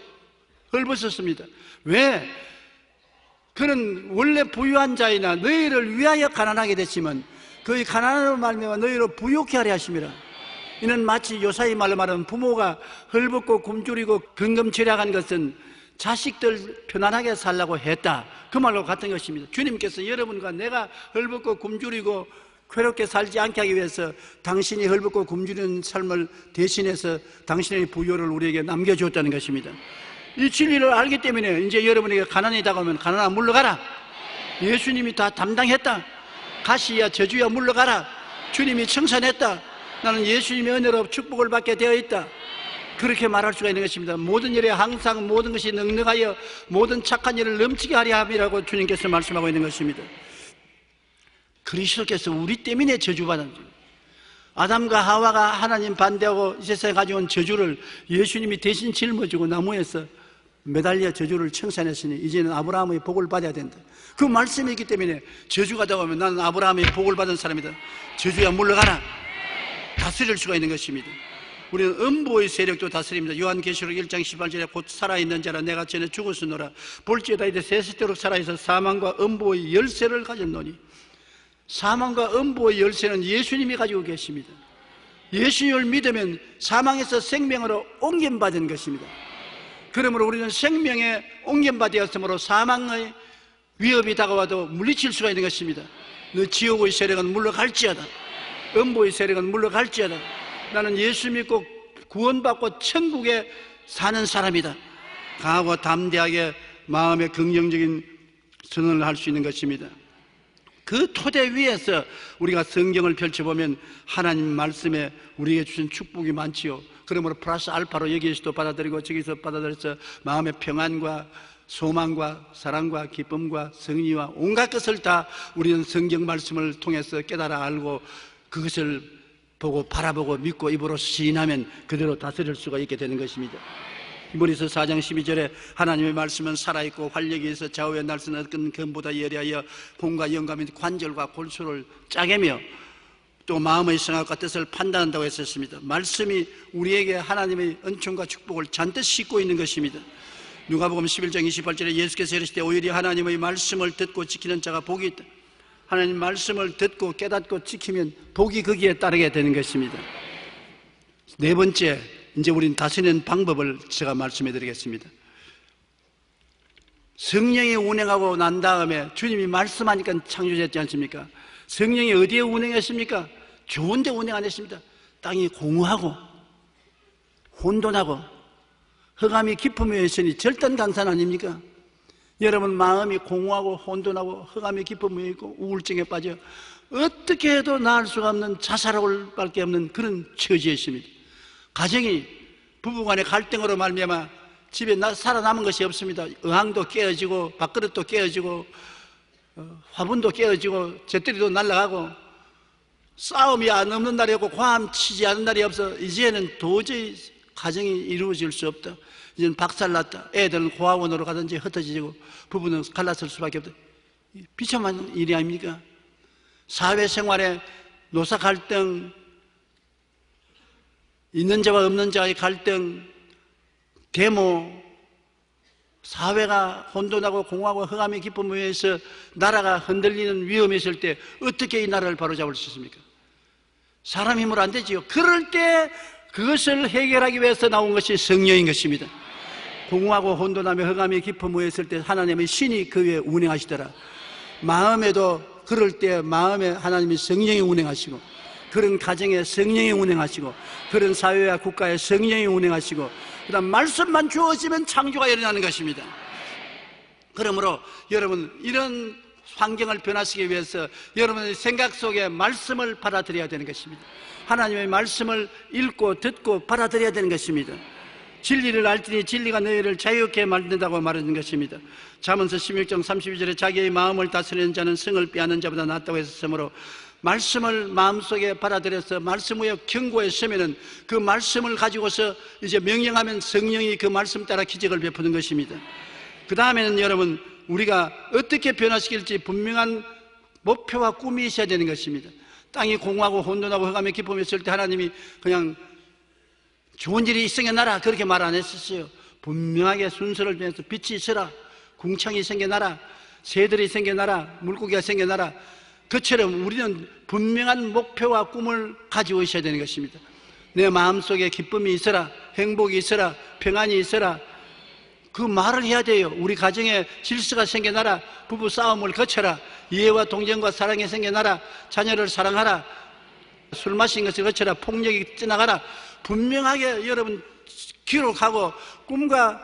헐벗었습니다. 왜? 그는 원래 부유한 자이나 너희를 위하여 가난하게 됐지만 그의 가난함으로 말미암아 너희를 부욕케 하려 하심이라. 이는 마치 요사이 말로 말하면 부모가 헐벗고 굶주리고 근검절약한 것은 자식들 편안하게 살라고 했다. 그 말로 같은 것입니다. 주님께서 여러분과 내가 헐벗고 굶주리고 괴롭게 살지 않게 하기 위해서 당신이 헐벗고 굶주리는 삶을 대신해서 당신의 부요를 우리에게 남겨주었다는 것입니다. 이 진리를 알기 때문에 이제 여러분에게 가난이 다가오면 가난아 물러가라. 예수님이 다 담당했다. 가시야 저주야 물러가라. 주님이 청산했다. 나는 예수님의 은혜로 축복을 받게 되어 있다. 그렇게 말할 수가 있는 것입니다. 모든 일에 항상 모든 것이 넉넉하여 모든 착한 일을 넘치게 하려 함이라고 주님께서 말씀하고 있는 것입니다. 그리스도께서 우리 때문에 저주받은 줄. 아담과 하와가 하나님 반대하고 이 세상에 가져온 저주를 예수님이 대신 짊어지고 나무에서 매달려 저주를 청산했으니 이제는 아브라함의 복을 받아야 된다. 그 말씀이 있기 때문에 저주가 다가오면 나는 아브라함의 복을 받은 사람이다. 저주야 물러가라. 다스릴 수가 있는 것입니다. 우리는 음보의 세력도 다스립니다. 요한계시록 1장 18절에 곧 살아있는 자라 내가 전에 죽었으노라. 볼지어다 이제 세세토록 살아있어 사망과 음보의 열쇠를 가졌노니. 사망과 음보의 열쇠는 예수님이 가지고 계십니다. 예수님을 믿으면 사망에서 생명으로 옮김받은 것입니다. 그러므로 우리는 생명에 옮김받았으므로 사망의 위협이 다가와도 물리칠 수가 있는 것입니다. 너 지옥의 세력은 물러갈지어다. 음보의 세력은 물러갈지어다. 나는 예수 믿고 구원받고 천국에 사는 사람이다. 강하고 담대하게 마음의 긍정적인 선언을 할 수 있는 것입니다. 그 토대 위에서 우리가 성경을 펼쳐보면 하나님 말씀에 우리에게 주신 축복이 많지요. 그러므로 플러스 알파로 여기에서도 받아들이고 저기서 받아들여서 마음의 평안과 소망과 사랑과 기쁨과 승리와 온갖 것을 다 우리는 성경 말씀을 통해서 깨달아 알고 그것을 보고 바라보고 믿고 입으로 시인하면 그대로 다스릴 수가 있게 되는 것입니다. 히브리서 4장 12절에 하나님의 말씀은 살아있고 활력이 있어 좌우의 날선 끈 검보다 예리하여 공과 영감 및 관절과 골수를 짜개며 또 마음의 생각과 뜻을 판단한다고 했었습니다. 말씀이 우리에게 하나님의 은총과 축복을 잔뜩 싣고 있는 것입니다. 누가복음 11장 28절에 예수께서 이르시되 오히려 하나님의 말씀을 듣고 지키는 자가 복이 있다. 하나님 말씀을 듣고 깨닫고 지키면 복이 거기에 따르게 되는 것입니다. 네 번째, 이제 우리는 다스리는 방법을 제가 말씀해 드리겠습니다. 성령이 운행하고 난 다음에 주님이 말씀하니까 창조됐지 않습니까? 성령이 어디에 운행했습니까? 좋은 데 운행 안 했습니다. 땅이 공허하고 혼돈하고 흑암이 깊음에 있으니 절단강산 아닙니까? 여러분 마음이 공허하고 혼돈하고 흑암이 깊음에 있고 우울증에 빠져 어떻게 해도 나을 수가 없는 자살할 밖에 없는 그런 처지에 있습니다. 가정이 부부간의 갈등으로 말미암아 집에 살아남은 것이 없습니다. 의항도 깨어지고 밥그릇도 깨어지고 화분도 깨어지고 재떨이도 날아가고 싸움이 안 없는 날이 없고 과함 치지 않은 날이 없어 이제는 도저히 가정이 이루어질 수 없다. 이제는 박살났다. 애들은 고아원으로 가든지 흩어지고 부부는 갈라설 수밖에 없다. 비참한 일이 아닙니까? 사회생활에 노사 갈등, 있는 자와 없는 자의 갈등, 데모, 사회가 혼돈하고 공허하고 흑암의 깊음에 의해서 나라가 흔들리는 위험이 있을 때 어떻게 이 나라를 바로잡을 수 있습니까? 사람 힘으로 안 되지요. 그럴 때 그것을 해결하기 위해서 나온 것이 성령인 것입니다. 공허하고 혼돈하며 흑암의 깊음에 있을 때 하나님의 신이 그 위에 운행하시더라. 마음에도 그럴 때 마음에 하나님이 성령이 운행하시고, 그런 가정에 성령이 운행하시고, 그런 사회와 국가에 성령이 운행하시고, 그 다음 말씀만 주어지면 창조가 일어나는 것입니다. 그러므로 여러분, 이런 환경을 변화시키기 위해서 여러분의 생각 속에 말씀을 받아들여야 되는 것입니다. 하나님의 말씀을 읽고 듣고 받아들여야 되는 것입니다. 진리를 알지니 진리가 너희를 자유케 만든다고 말하는 것입니다. 잠언서 16장 32절에 자기의 마음을 다스리는 자는 성을 빼앗는 자보다 낫다고 했으므로, 말씀을 마음속에 받아들여서 말씀 위에 경고에 서면은 그 말씀을 가지고서 이제 명령하면 성령이 그 말씀 따라 기적을 베푸는 것입니다. 그 다음에는 여러분, 우리가 어떻게 변화시킬지 분명한 목표와 꿈이 있어야 되는 것입니다. 땅이 공허하고 혼돈하고 흑암의 깊음이 있을 때 하나님이 그냥 좋은 일이 생겨나라 그렇게 말 안 했었어요. 분명하게 순서를 정해서 빛이 있어라, 궁창이 생겨나라, 새들이 생겨나라, 물고기가 생겨나라. 그처럼 우리는 분명한 목표와 꿈을 가지고 있어야 되는 것입니다. 내 마음속에 기쁨이 있어라, 행복이 있어라, 평안이 있어라, 그 말을 해야 돼요. 우리 가정에 질서가 생겨나라, 부부 싸움을 거쳐라, 이해와 동정과 사랑이 생겨나라, 자녀를 사랑하라, 술 마신 것을 거쳐라, 폭력이 떠나가라. 분명하게 여러분 기록하고 꿈과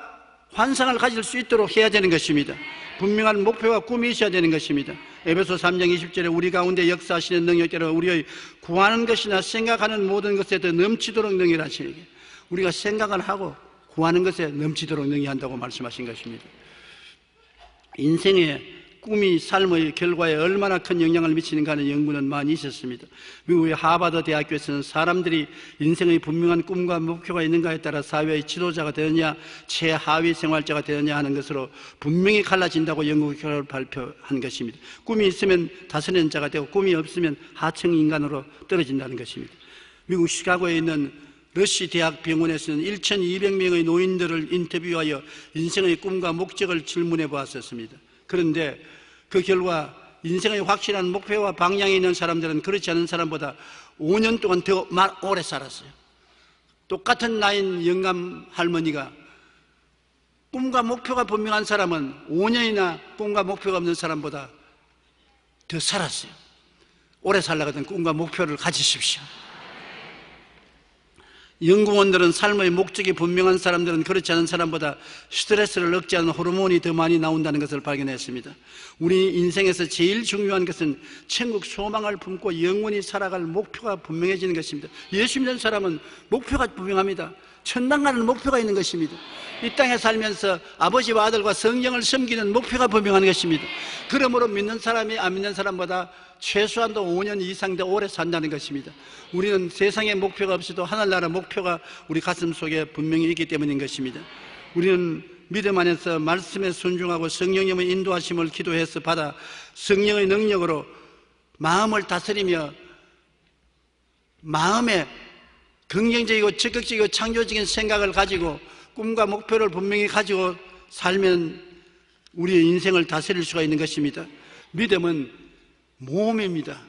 환상을 가질 수 있도록 해야 되는 것입니다. 분명한 목표와 꿈이 있어야 되는 것입니다. 에베소 3장 20절에 우리 가운데 역사하시는 능력대로 우리의 구하는 것이나 생각하는 모든 것에 더 넘치도록 능히하시니까, 우리가 생각을 하고 구하는 것에 넘치도록 능히한다고 말씀하신 것입니다. 인생의 꿈이 삶의 결과에 얼마나 큰 영향을 미치는가 하는 연구는 많이 있었습니다. 미국의 하버드 대학교에서는 사람들이 인생의 분명한 꿈과 목표가 있는가에 따라 사회의 지도자가 되느냐, 최하위 생활자가 되느냐 하는 것으로 분명히 갈라진다고 연구 결과를 발표한 것입니다. 꿈이 있으면 다스리는 자가 되고, 꿈이 없으면 하층 인간으로 떨어진다는 것입니다. 미국 시카고에 있는 러시 대학 병원에서는 1,200명의 노인들을 인터뷰하여 인생의 꿈과 목적을 질문해 보았었습니다. 그런데 그 결과 인생의 확실한 목표와 방향이 있는 사람들은 그렇지 않은 사람보다 5년 동안 더 오래 살았어요. 똑같은 나이인 영감 할머니가 꿈과 목표가 분명한 사람은 5년이나 꿈과 목표가 없는 사람보다 더 살았어요. 오래 살려거든 꿈과 목표를 가지십시오. 연구원들은 삶의 목적이 분명한 사람들은 그렇지 않은 사람보다 스트레스를 억제하는 호르몬이 더 많이 나온다는 것을 발견했습니다. 우리 인생에서 제일 중요한 것은 천국 소망을 품고 영원히 살아갈 목표가 분명해지는 것입니다. 예수 믿는 사람은 목표가 분명합니다. 천당 가는 목표가 있는 것입니다. 이 땅에 살면서 아버지와 아들과 성령을 섬기는 목표가 분명한 것입니다. 그러므로 믿는 사람이 안 믿는 사람보다 최소한도 5년 이상 더 오래 산다는 것입니다. 우리는 세상의 목표가 없어도 하늘나라 목표가 우리 가슴 속에 분명히 있기 때문인 것입니다. 우리는 믿음 안에서 말씀에 순종하고 성령님의 인도하심을 기도해서 받아 성령의 능력으로 마음을 다스리며 마음에 긍정적이고 적극적이고 창조적인 생각을 가지고 꿈과 목표를 분명히 가지고 살면 우리의 인생을 다스릴 수가 있는 것입니다. 믿음은 모험입니다.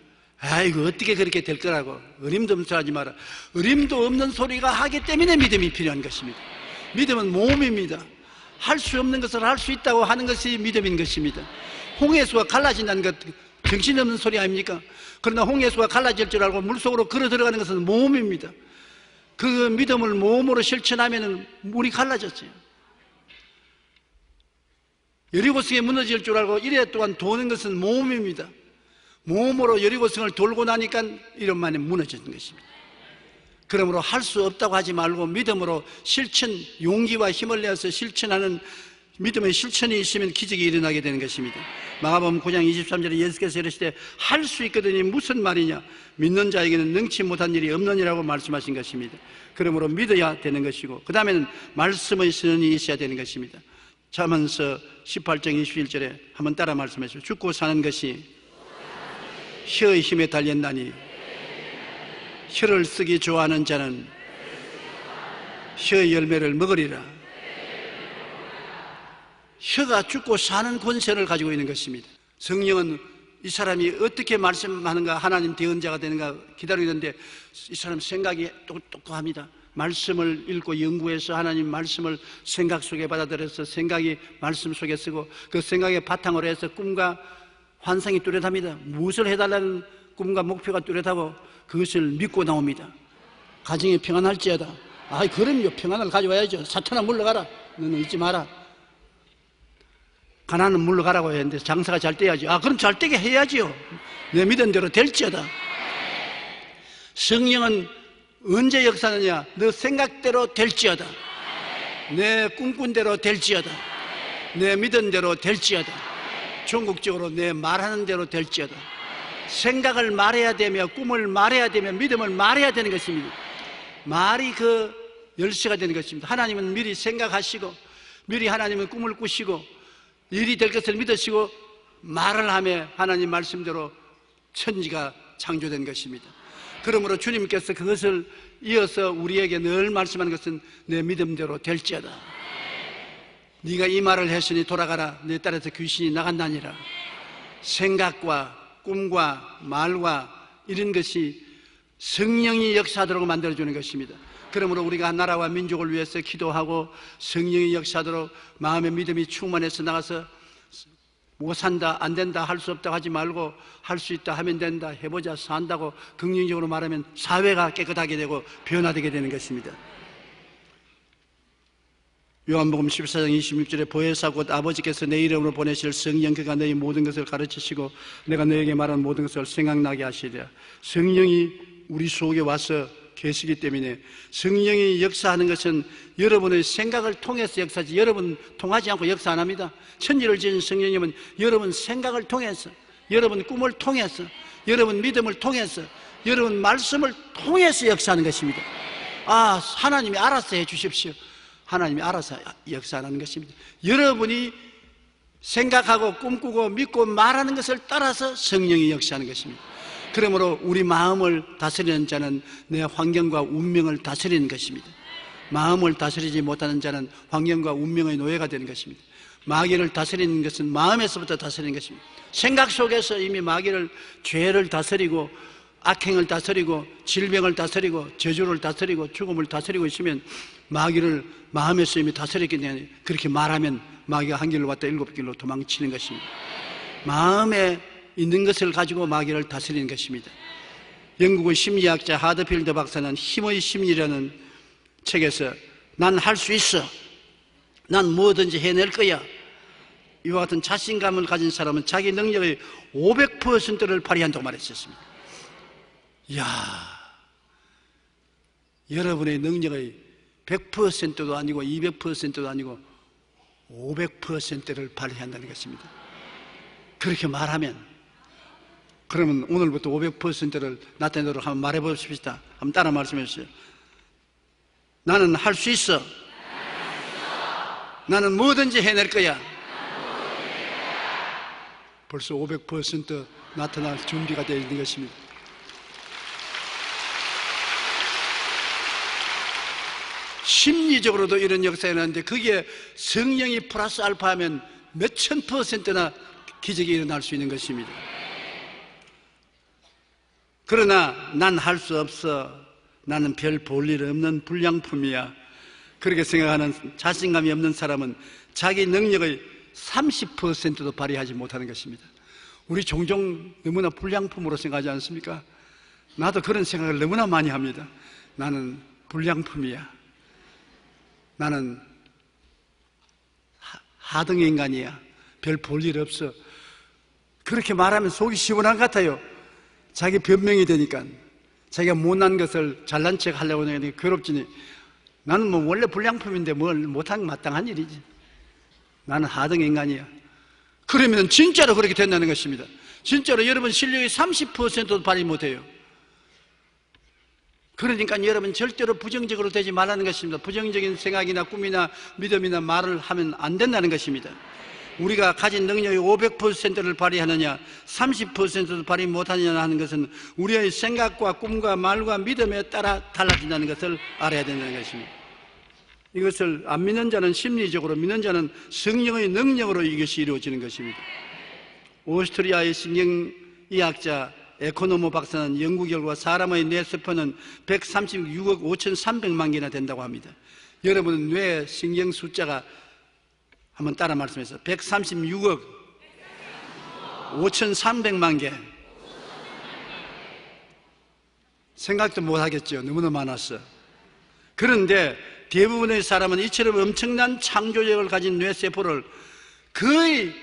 아이고 어떻게 그렇게 될 거라고 어림도 없어 하지 마라. 어림도 없는 소리가 하기 때문에 믿음이 필요한 것입니다. 믿음은 모험입니다. 할 수 없는 것을 할 수 있다고 하는 것이 믿음인 것입니다. 홍해수가 갈라진다는 것 정신없는 소리 아닙니까? 그러나 홍해수가 갈라질 줄 알고 물속으로 걸어 들어가는 것은 모험입니다. 그 믿음을 모험으로 실천하면 물이 갈라졌어요. 여리고성이 무너질 줄 알고 이래 동안 도는 것은 모험입니다. 모험으로 여리고성을 돌고 나니까 이런 만에 무너지는 것입니다. 그러므로 할 수 없다고 하지 말고 믿음으로 실천, 용기와 힘을 내어서 실천하는 믿음의 실천이 있으면 기적이 일어나게 되는 것입니다. 마가복음 9장 23절에 예수께서 이르시되 할 수 있거든이 무슨 말이냐, 믿는 자에게는 능치 못한 일이 없느니라고 말씀하신 것입니다. 그러므로 믿어야 되는 것이고, 그 다음에는 말씀의 선언이 있어야 되는 것입니다. 잠언서 18장 21절에 한번 따라 말씀하시죠. 죽고 사는 것이 혀의 힘에 달렸나니 혀를 쓰기 좋아하는 자는 혀의 열매를 먹으리라. 혀가 죽고 사는 권세를 가지고 있는 것입니다. 성령은 이 사람이 어떻게 말씀하는가, 하나님 대언자가 되는가 기다리고 있는데, 이 사람 생각이 똑똑합니다. 말씀을 읽고 연구해서 하나님 말씀을 생각 속에 받아들여서 생각이 말씀 속에 쓰고, 그 생각의 바탕으로 해서 꿈과 환상이 뚜렷합니다. 무엇을 해달라는 꿈과 목표가 뚜렷하고 그것을 믿고 나옵니다. 가정이 평안할지어다. 그럼요, 평안을 가져와야죠. 사탄아 물러가라, 너는 잊지 마라. 가난은 물러가라고 했는데 장사가 잘 돼야지. 그럼 잘 되게 해야지요. 내 믿은 대로 될지어다. 성령은 언제 역사하느냐? 너 생각대로 될지어다. 내 꿈꾼 대로 될지어다. 내 믿은 대로 될지어다. 종국적으로 내 말하는 대로 될지어다. 생각을 말해야 되며, 꿈을 말해야 되며, 믿음을 말해야 되는 것입니다. 말이 그 열쇠가 되는 것입니다. 하나님은 미리 생각하시고, 미리 하나님은 꿈을 꾸시고, 일이 될 것을 믿으시고 말을 하며 하나님 말씀대로 천지가 창조된 것입니다. 그러므로 주님께서 그것을 이어서 우리에게 늘 말씀하는 것은 내 믿음대로 될지어다. 네가 이 말을 했으니 돌아가라. 내 딸에서 귀신이 나간다니라. 생각과 꿈과 말과 이런 것이 성령이 역사하도록 만들어주는 것입니다. 그러므로 우리가 나라와 민족을 위해서 기도하고 성령이 역사하도록 마음의 믿음이 충만해서 나가서 못 산다, 안 된다, 할 수 없다 하지 말고 할 수 있다 하면 된다, 해보자, 산다고 긍정적으로 말하면 사회가 깨끗하게 되고 변화되게 되는 것입니다. 요한복음 14장 26절에 보혜사 곧 아버지께서 내 이름으로 보내실 성령, 그가 너희 모든 것을 가르치시고 내가 너에게 말한 모든 것을 생각나게 하시리라. 성령이 우리 속에 와서 계시기 때문에, 성령이 역사하는 것은 여러분의 생각을 통해서 역사하지, 여러분 통하지 않고 역사 안 합니다. 천지를 지은 성령님은 여러분 생각을 통해서, 여러분 꿈을 통해서, 여러분 믿음을 통해서, 여러분 말씀을 통해서 역사하는 것입니다. 하나님이 알아서 해 주십시오. 하나님이 알아서 역사하는 것입니다. 여러분이 생각하고 꿈꾸고 믿고 말하는 것을 따라서 성령이 역사하는 것입니다. 그러므로 우리 마음을 다스리는 자는 내 환경과 운명을 다스리는 것입니다. 마음을 다스리지 못하는 자는 환경과 운명의 노예가 되는 것입니다. 마귀를 다스리는 것은 마음에서부터 다스리는 것입니다. 생각 속에서 이미 마귀를, 죄를 다스리고 악행을 다스리고 질병을 다스리고 저주를 다스리고 죽음을 다스리고 있으면 마귀를 마음에서 이미 다스렸기 때문에 그렇게 말하면 마귀가 한 길로 왔다 일곱 길로 도망치는 것입니다. 마음에 있는 것을 가지고 마귀를 다스리는 것입니다. 영국의 심리학자 하드필드 박사는 힘의 심리라는 책에서 난 할 수 있어, 난 뭐든지 해낼 거야, 이와 같은 자신감을 가진 사람은 자기 능력의 500%를 발휘한다고 말했었습니다. 여러분의 능력의 100%도 아니고 200%도 아니고 500%를 발휘한다는 것입니다. 그렇게 말하면, 그러면 오늘부터 500%를 나타내도록 한번 말해 보십시다. 한번 따라 말씀해 주세요. 나는 할 수 있어. 나는 뭐든지 해낼 거야. 벌써 500% 나타날 준비가 되어 있는 것입니다. 심리적으로도 이런 역사가 일어나는데, 그게 성령이 플러스 알파 하면 몇천 %나 기적이 일어날 수 있는 것입니다. 그러나 난 할 수 없어, 나는 별 볼 일 없는 불량품이야, 그렇게 생각하는 자신감이 없는 사람은 자기 능력의 30%도 발휘하지 못하는 것입니다. 우리 종종 너무나 불량품으로 생각하지 않습니까? 나도 그런 생각을 너무나 많이 합니다. 나는 불량품이야, 나는 하등 인간이야, 별 볼 일 없어. 그렇게 말하면 속이 시원한 것 같아요. 자기 변명이 되니까, 자기가 못난 것을 잘난 척 하려고 하니까 괴롭지니, 나는 뭐 원래 불량품인데 뭘 못한 게 마땅한 일이지, 나는 하등 인간이야. 그러면 진짜로 그렇게 된다는 것입니다. 진짜로 여러분 실력이 30%도 발휘 못해요. 그러니까 여러분 절대로 부정적으로 되지 말라는 것입니다. 부정적인 생각이나 꿈이나 믿음이나 말을 하면 안 된다는 것입니다. 우리가 가진 능력의 500%를 발휘하느냐 30%도 발휘 못하느냐 하는 것은 우리의 생각과 꿈과 말과 믿음에 따라 달라진다는 것을 알아야 된다는 것입니다. 이것을 안 믿는 자는 심리적으로, 믿는 자는 성령의 능력으로 이것이 이루어지는 것입니다. 오스트리아의 신경의학자 에코노모 박사는 연구 결과 사람의 뇌세포는 136억 5,300만 개나 된다고 합니다. 여러분은 뇌 신경 숫자가 한번 따라 말씀해서 136억 5,300만 개. 생각도 못 하겠죠. 너무나 많았어. 그런데 대부분의 사람은 이처럼 엄청난 창조력을 가진 뇌세포를 거의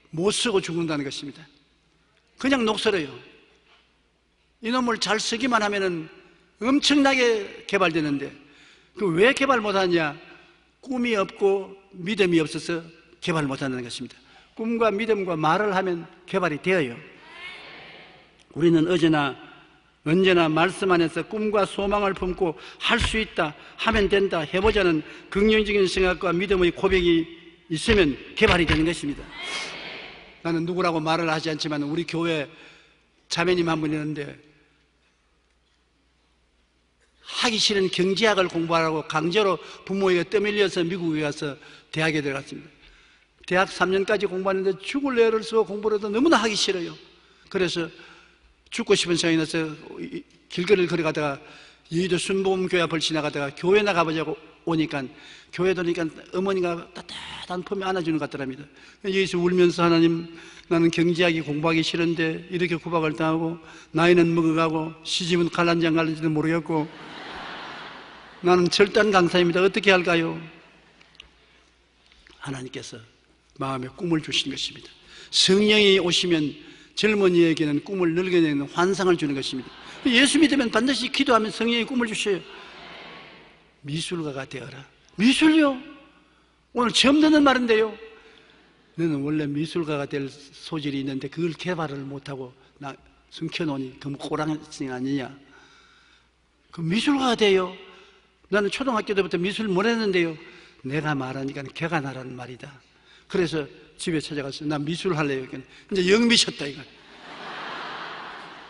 못 쓰고 죽는다는 것입니다. 그냥 녹슬어요. 이놈을 잘 쓰기만 하면은 엄청나게 개발되는데 그 왜 개발 못하냐? 꿈이 없고 믿음이 없어서 개발 못한다는 것입니다. 꿈과 믿음과 말을 하면 개발이 되어요. 우리는 언제나 말씀 안에서 꿈과 소망을 품고 할 수 있다, 하면 된다, 해보자는 긍정적인 생각과 믿음의 고백이 있으면 개발이 되는 것입니다. 나는 누구라고 말을 하지 않지만 우리 교회 자매님 한 분 있는데 하기 싫은 경제학을 공부하라고 강제로 부모에게 떠밀려서 미국에 가서 대학에 들어갔습니다. 대학 3년까지 공부하는데 죽을 애를 쓰고 공부를 해도 너무나 하기 싫어요. 그래서 죽고 싶은 생각이 나서 길거리를 걸어가다가 여의도 순복음교회 앞을 지나가다가 교회 나가보자고 오니까 교회 도니까 어머니가 따뜻한 품에 안아주는 것 같더랍니다. 여기서 울면서 하나님, 나는 경제학이 공부하기 싫은데 이렇게 구박을 당하고 나이는 먹어가고 시집은 갈란지 안 갈란지도 모르겠고 나는 절단 강사입니다. 어떻게 할까요? 하나님께서 마음에 꿈을 주신 것입니다. 성령이 오시면 젊은이에게는 꿈을 늙어내는 환상을 주는 것입니다. 예수 믿으면 반드시 기도하면 성령이 꿈을 주셔요. 미술가가 되어라. 미술요? 오늘 처음 듣는 말인데요. 너는 원래 미술가가 될 소질이 있는데 그걸 개발을 못하고 나 숨겨놓으니 그럼 꼬랑지 아니냐? 그 미술가가 돼요. 나는 초등학교 때부터 미술 못 했는데요. 내가 말하니까 개가 나라는 말이다. 그래서 집에 찾아가서 나 미술 할래요. 이제 영 미쳤다 이거.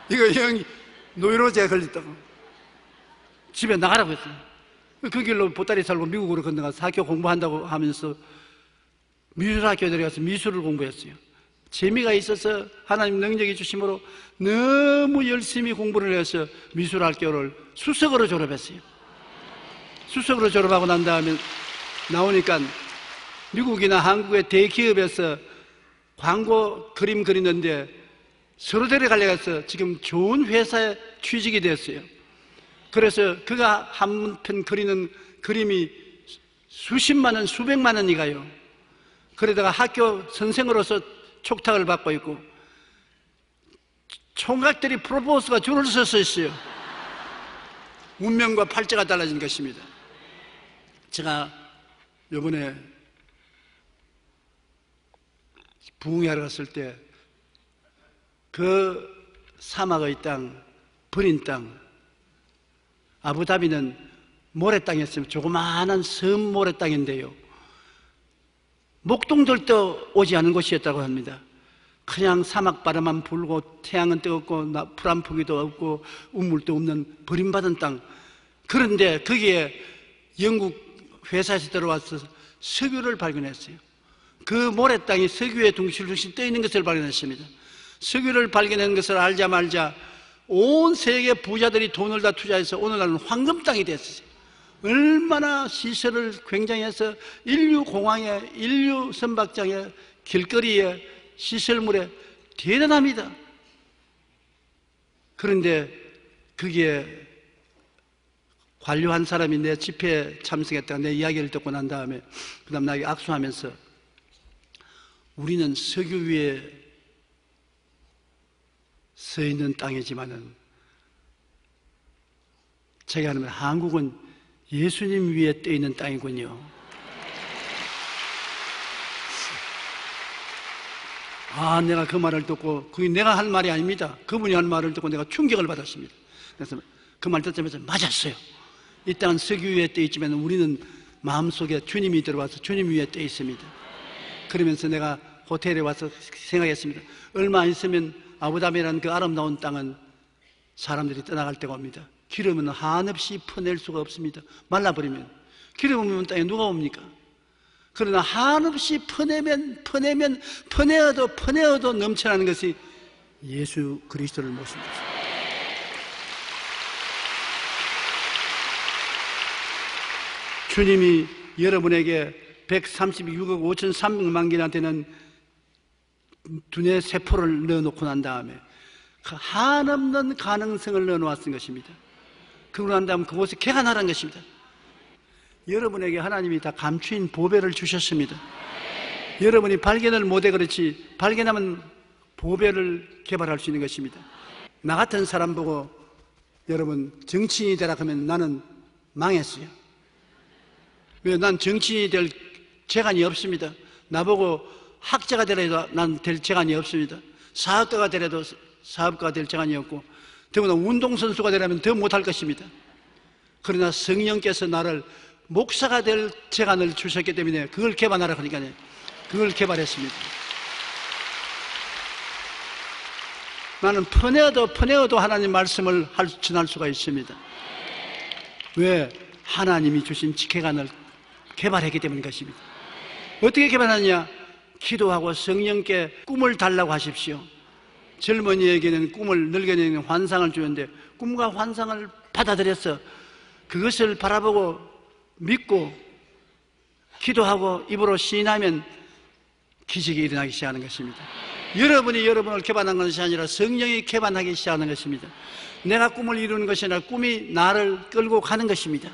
이거 영 노이로제가 걸렸다고. 집에 나가라고 했어요. 그 길로 보따리 살고 미국으로 건너가서 학교 공부한다고 하면서 미술학교에 들어가서 미술을 공부했어요. 재미가 있어서 하나님 능력이 주심으로 너무 열심히 공부를 해서 미술학교를 수석으로 졸업했어요. 수석으로 졸업하고 난 다음에 나오니까 미국이나 한국의 대기업에서 광고 그림 그리는데 서로 데려가려서 지금 좋은 회사에 취직이 됐어요. 그래서 그가 한 편 그리는 그림이 수십만 원, 수백만 원이 가요. 그러다가 학교 선생으로서 촉탁을 받고 있고 총각들이 프로포즈가 줄을 서서 있어요. 운명과 팔자가 달라진 것입니다. 제가 이번에 부흥회하러 갔을 때 그 사막의 땅, 버린 땅, 아부다비는 모래땅이었으면 조그마한 섬 모래땅인데요. 목동들도 오지 않은 곳이었다고 합니다. 그냥 사막 바람만 불고 태양은 뜨겁고 풀 한 포기도 없고 우물도 없는 버림받은 땅. 그런데 거기에 영국 회사에서 들어와서 석유를 발견했어요. 그 모래땅이 석유에 둥실둥실 떠있는 것을 발견했습니다. 석유를 발견한 것을 알자 말자 온 세계 부자들이 돈을 다 투자해서 오늘날은 황금 땅이 됐어요. 얼마나 시설을 굉장히 해서 인류 공항에, 인류 선박장에, 길거리에, 시설물에 대단합니다. 그런데 거기에 관료한 사람이 내 집회에 참석했다가 내 이야기를 듣고 난 다음에 그 다음 나에게 악수하면서 우리는 석유 위에 서 있는 땅이지만은 제가 하는 한국은 예수님 위에 떠 있는 땅이군요. 내가 그 말을 듣고, 그게 내가 한 말이 아닙니다. 그분이 한 말을 듣고 내가 충격을 받았습니다. 그래서 그 말 듣자마자 맞았어요. 이 땅은 석유 위에 떠 있지만 우리는 마음속에 주님이 들어와서 주님 위에 떠 있습니다. 그러면서 내가 호텔에 와서 생각했습니다. 얼마 안 있으면 아부다비라는 그 아름다운 땅은 사람들이 떠나갈 때가 옵니다. 기름은 한없이 퍼낼 수가 없습니다. 말라버리면. 기름 없는 땅에 누가 옵니까? 그러나 한없이 퍼내어도 넘쳐나는 것이 예수 그리스도를 모신 것입니다. 주님이 여러분에게 136억 5,300만 개한테는 두뇌 세포를 넣어놓고 난 다음에 그 한없는 가능성을 넣어놓았던 것입니다. 그러고 난 다음 그곳에 개간하라는 것입니다. 여러분에게 하나님이 다 감추인 보배를 주셨습니다. 여러분이 발견을 못해 그렇지 발견하면 보배를 개발할 수 있는 것입니다. 나 같은 사람 보고 여러분 정치인이 되라 하면 나는 망했어요. 왜? 난 정치인이 될 재간이 없습니다. 나보고 학자가 되라 해도 난 될 재간이 없습니다. 사업가가 되라도 사업가가 될 재간이 없고, 더구나 운동선수가 되라면 더 못할 것입니다. 그러나 성령께서 나를 목사가 될 재간을 주셨기 때문에 그걸 개발하라 하니까 그걸 개발했습니다. 나는 퍼내어도 하나님 말씀을 전할 수가 있습니다. 왜? 하나님이 주신 직회관을 개발했기 때문인 것입니다. 어떻게 개발하느냐? 기도하고 성령께 꿈을 달라고 하십시오. 젊은이에게는 꿈을, 늙은이에게는 환상을 주는데 꿈과 환상을 받아들여서 그것을 바라보고 믿고 기도하고 입으로 시인하면 기적이 일어나기 시작하는 것입니다. 여러분이 여러분을 개발한 것이 아니라 성령이 개발하기 시작하는 것입니다. 내가 꿈을 이루는 것이 아니라 꿈이 나를 끌고 가는 것입니다.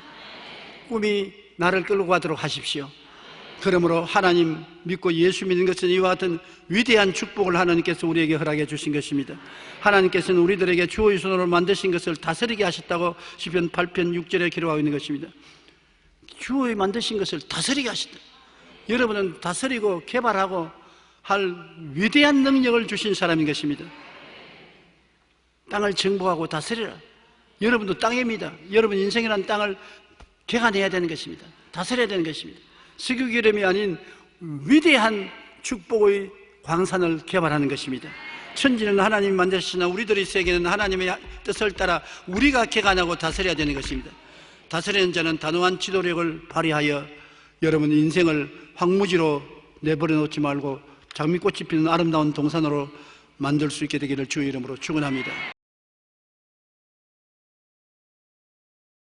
꿈이 나를 끌고 가도록 하십시오. 그러므로 하나님 믿고 예수 믿는 것은 이와 같은 위대한 축복을 하나님께서 우리에게 허락해 주신 것입니다. 하나님께서는 우리들에게 주의 손으로 만드신 것을 다스리게 하셨다고 시편 8편 6절에 기록하고 있는 것입니다. 주의 만드신 것을 다스리게 하셨다. 여러분은 다스리고 개발하고 할 위대한 능력을 주신 사람인 것입니다. 땅을 정복하고 다스리라. 여러분도 땅입니다. 여러분 인생이라는 땅을 개간해야 되는 것입니다. 다스려야 되는 것입니다. 석유기름이 아닌 위대한 축복의 광산을 개발하는 것입니다. 천지는 하나님이 만드시나 우리들의 세계는 하나님의 뜻을 따라 우리가 개간하고 다스려야 되는 것입니다. 다스리는 자는 단호한 지도력을 발휘하여 여러분 인생을 황무지로 내버려 놓지 말고 장미꽃이 피는 아름다운 동산으로 만들 수 있게 되기를 주의 이름으로 축원합니다.